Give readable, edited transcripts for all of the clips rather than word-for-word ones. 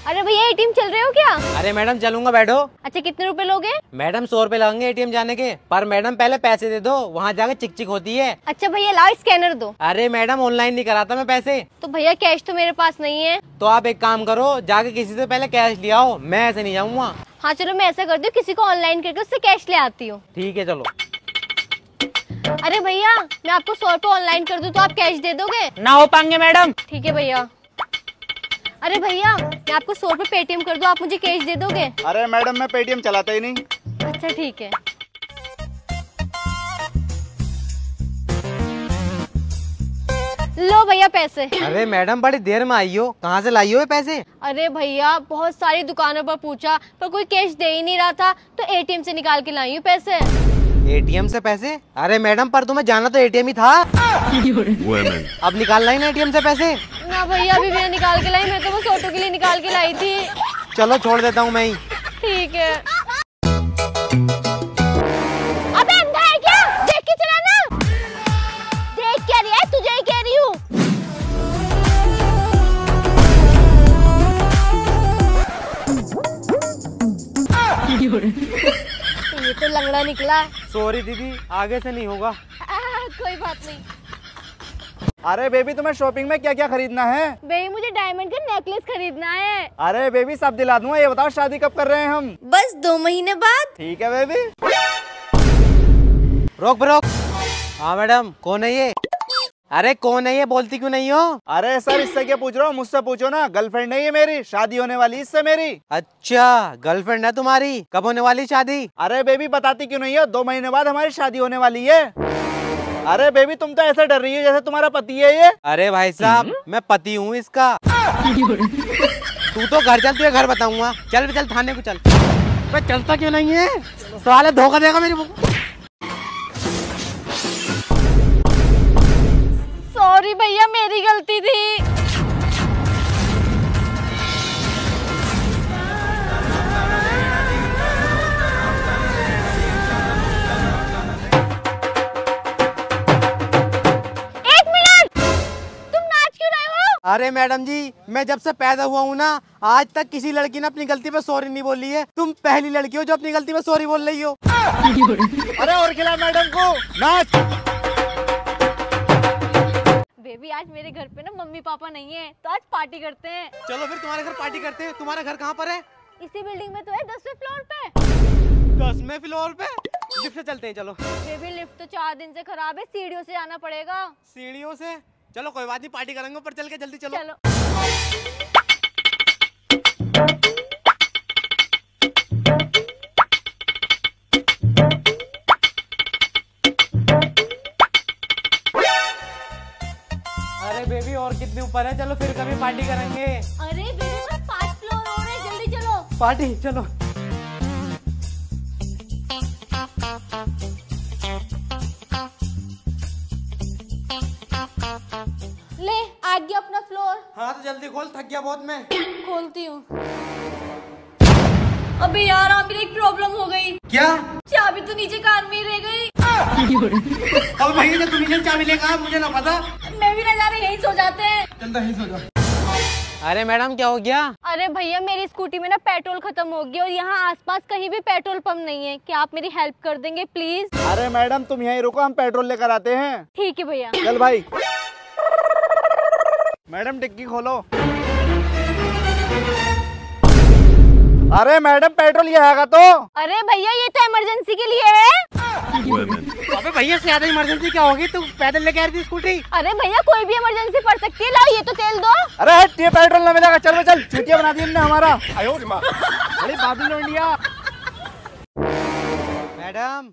अरे भैया एटीएम चल रहे हो क्या? अरे मैडम चलूंगा, बैठो। अच्छा कितने रुपए लोगे? मैडम 100 रुपए लगेंगे एटीएम जाने के। पर मैडम पहले पैसे दे दो, वहाँ जाके चिक चिक होती है। अच्छा भैया लाओ स्कैनर दो। अरे मैडम ऑनलाइन नहीं कराता मैं पैसे। तो भैया कैश तो मेरे पास नहीं है। तो आप एक काम करो, जाके किसी से पहले कैश ले आओ, मैं ऐसे नहीं जाऊंगा। हाँ चलो मैं ऐसा करती हूँ, किसी को ऑनलाइन करके उससे कैश ले आती हूँ। ठीक है चलो। अरे भैया मैं आपको 100 रुपए ऑनलाइन कर दूँ तो आप कैश दे दोगे? ना हो पाएंगे मैडम। ठीक है भैया। अरे भैया मैं आपको 100 रुपए पेटीएम कर दूँ, आप मुझे कैश दे दोगे? अरे मैडम मैं पेटीएम चलाता ही नहीं। अच्छा ठीक है। लो भैया पैसे। अरे मैडम बड़ी देर में आई हो, कहाँ से लाई हो ये पैसे? अरे भैया बहुत सारी दुकानों पर पूछा पर कोई कैश दे ही नहीं रहा था, तो एटीएम से निकाल के लाई हूँ पैसे। एटीएम से पैसे? अरे मैडम पर तुम्हें जाना तो एटीएम ही था। अब निकालना ही ना एटीएम से पैसे? ना भैया अभी भी निकाल के लाई, मैं तो बस ऑटो के लिए निकाल के लाई थी। चलो छोड़ देता हूँ मैं ही। ठीक है। अबे अंधा है क्या? देख के चलाना। देख क्या रही है, तुझे ही कह रही हूँ। ये तो लंगड़ा निकला। सॉरी दीदी, आगे से नहीं होगा। कोई बात नहीं। अरे बेबी तुम्हें शॉपिंग में क्या क्या खरीदना है? बेबी मुझे डायमंड का नेकलेस खरीदना है। अरे बेबी सब दिला दूंगा, ये बताओ शादी कब कर रहे हैं हम? बस 2 महीने बाद। ठीक है बेबी। रोक रोक। हाँ मैडम कौन है ये? अरे कौन है ये, बोलती क्यों नहीं हो? अरे सर इससे क्या पूछ रहा हूँ, मुझसे पूछो ना। गर्लफ्रेंड नहीं है मेरी, शादी होने वाली इससे मेरी। अच्छा गर्लफ्रेंड है तुम्हारी, कब होने वाली शादी? अरे बेबी बताती क्यों नहीं है, 2 महीने बाद हमारी शादी होने वाली है। अरे बेबी तुम तो ऐसे डर रही हो जैसे तुम्हारा पति है ये। अरे भाई साहब मैं पति हूँ इसका। तू तो घर चल, तुझे घर बताऊंगा। चल चल थाने को चल। मैं चलता क्यों नहीं है, साले धोखा देगा मेरी। सॉरी भैया मेरी गलती थी। एक मिनट, तुम नाच क्यों रहे हो? अरे मैडम जी मैं जब से पैदा हुआ हूँ ना, आज तक किसी लड़की ने अपनी गलती पे सॉरी नहीं बोली है। तुम पहली लड़की हो जो अपनी गलती पे सॉरी बोल रही हो। अरे और खिला मैडम को, नाच। बेबी आज मेरे घर पे ना मम्मी पापा नहीं है, तो आज पार्टी करते हैं। चलो फिर तुम्हारे घर पार्टी करते हैं। तुम्हारा घर कहाँ पर है? इसी बिल्डिंग में तो है, 10वें फ्लोर पे। 10वें फ्लोर पे? लिफ्ट से चलते हैं चलो। बेबी लिफ्ट तो 4 दिन से खराब है, सीढ़ियों से जाना पड़ेगा। सीढ़ियों से? चलो कोई बात नहीं, पार्टी करेंगे ऊपर चल के, जल्दी चलो। चलो। अरे बेबी और कितने ऊपर है, चलो फिर कभी पार्टी करेंगे। अरे बेबी बस 5 फ्लोर और है, जल्दी चलो। पार्टी चलो। ले आ गया अपना फ्लोर। हाँ तो जल्दी खोल, थक गया बहुत मैं। खोलती हूँ। अबे यार मेरी एक प्रॉब्लम हो गई। क्या? चाबी तो नीचे कार में ही रह गई। अब भैया जब तुम्हें चाबी लेकर मुझे ना पता। मैं भी ना जाने यहीं सो जाते हैं। चलता ही सो जाओ। अरे मैडम क्या हो गया? अरे भैया मेरी स्कूटी में ना पेट्रोल खत्म हो गया और यहाँ आसपास कहीं भी पेट्रोल पंप नहीं है, क्या आप मेरी हेल्प कर देंगे प्लीज? अरे मैडम तुम यहीं रुको, हम पेट्रोल लेकर आते हैं। ठीक है भैया। चल भाई। मैडम डिक्की खोलो। अरे मैडम पेट्रोल ये हैगा तो। अरे भैया ये तो इमरजेंसी के लिए है। अबे भैया से ज्यादा इमरजेंसी क्या होगी, तू पैदल लेके आ रही थी स्कूटी। अरे भैया कोई भी इमरजेंसी पड़ सकती है, लाओ ये तो तेल दो। अरे हट, ये पेट्रोल ना मिलेगा, चल चल छुट्टियां बना दी हमने हमारा। आयो रे माँ, बड़ी बाबी लौंडिया। मैडम।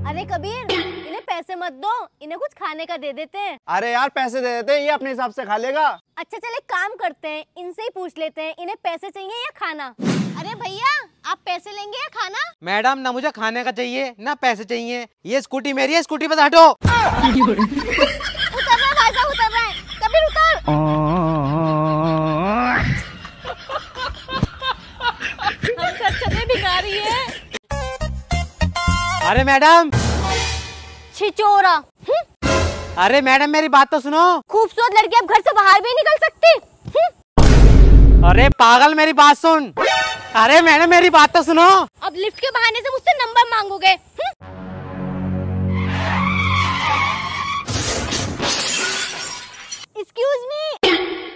अरे कबीर इन्हें पैसे मत दो, इन्हें कुछ खाने का दे देते हैं। अरे यार पैसे दे देते, ये अपने हिसाब से खा लेगा। अच्छा चल एक काम करते हैं, इनसे ही पूछ लेते हैं इन्हें पैसे चाहिए या खाना। अरे भैया आप पैसे लेंगे या खाना? मैडम ना मुझे खाने का चाहिए ना पैसे चाहिए, ये स्कूटी मेरी है, स्कूटी पे से हटो। उतर रहा है भाई साहब, उतर रहा है। कबीर उतर। हम सच भिखारी है। अरे मैडम। छिचोरा। अरे मैडम मेरी बात तो सुनो। खूबसूरत लड़की अब घर से बाहर भी निकल सकती। अरे पागल मेरी बात सुन। अरे मैंने मेरी बात तो सुनो। अब लिफ्ट के बहाने से मुझसे नंबर मांगोगे? Excuse me.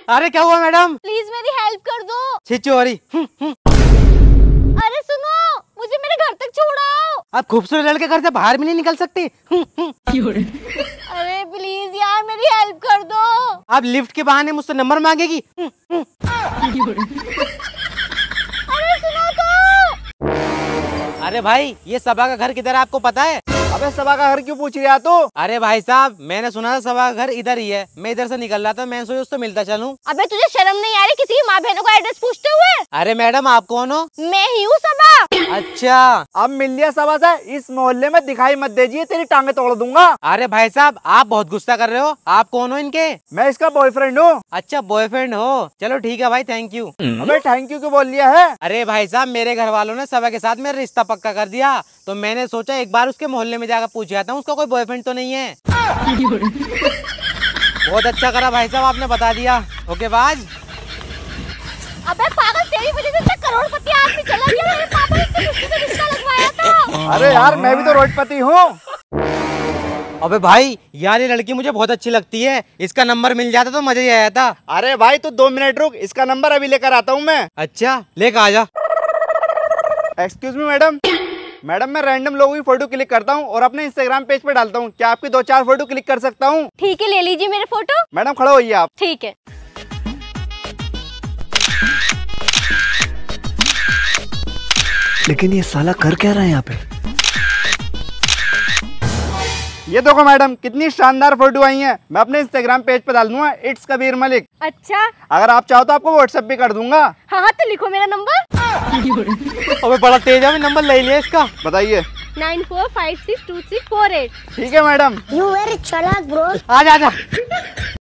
अरे क्या हुआ मैडम? प्लीज मेरी हेल्प कर दो। छिचोरी। अरे सुनो, मुझे मेरे घर तक छोड़ाओ। अब खूबसूरत लड़के घर से बाहर भी नहीं निकल सकती। अरे प्लीज यार मेरी हेल्प कर दो। अब लिफ्ट के बहाने मुझसे नंबर मांगेगी। अरे सुनो तो। अरे भाई ये सभा का घर किधर है आपको पता है? अबे सभा का घर क्यों पूछ रहा तू? अरे भाई साहब मैंने सुना था सभा का घर इधर ही है। मैं इधर से निकल रहा था, मैं सोचा उससे मिलता चलूं। अबे तुझे शर्म नहीं आ रही किसी की माँ बहनों का एड्रेस पूछते हुए? अरे मैडम आप कौन हो? मैं ही हूँ सभा। अच्छा अब मिल लिया सभा से, इस मोहल्ले में दिखाई मत दीजिए, तेरी टांगे तोड़ दूंगा। अरे भाई साहब आप बहुत गुस्सा कर रहे हो। आप कौन हो इनके? मैं इसका बॉयफ्रेंड हूँ। अच्छा बॉयफ्रेंड हो, चलो ठीक है भाई थैंक यू। अबे थैंक यू क्यों बोल लिया है? अरे भाई साहब मेरे घर वालों ने सभा के साथ मेरा रिश्ता पक्का कर दिया, तो मैंने सोचा एक बार उसके मोहल्ले में जाकर पूछ जाता हूँ उसका कोई बॉयफ्रेंड तो नहीं है। बहुत अच्छा करा भाई साहब आपने बता दिया। ओके बाज। अबे पागल, तेरी वजह से इतना करोड़पति आदमी चला गया। मेरे पापा ने इतनी मुश्किल से रिश्ता लगवाया था। अरे यार मैं भी तो रोडपति हूँ। अबे भाई यार ये लड़की मुझे बहुत अच्छी लगती है, इसका नंबर मिल जाता तो मजा ही आया था। अरे भाई तू 2 मिनट रुक, इसका नंबर अभी लेकर आता हूँ मैं। अच्छा लेकर आ जा। Excuse me madam. मैडम मैं रैंडम लोगों की फोटो क्लिक करता हूँ और अपने इंस्टाग्राम पेज पे डालता हूँ। क्या आपकी 2-4 फोटो क्लिक कर सकता हूँ? ठीक है ले लीजिए मेरे फोटो। मैडम खड़े होइए आप। ठीक है। लेकिन ये साला कर क्या रहा है यहाँ पे? ये देखो मैडम कितनी शानदार फोटो आई हैं। मैं अपने इंस्टाग्राम पेज पे डाल दूंगा, इट्स कबीर मलिक। अच्छा अगर आप चाहो तो आपको व्हाट्सएप भी कर दूंगा। हाँ हाँ तो लिखो मेरा नंबर। अबे बड़ा तेज है, नंबर ले लिया इसका। बताइए। 94562348। ठीक है मैडम। यू वेरी चालाक ब्रो। आ जा।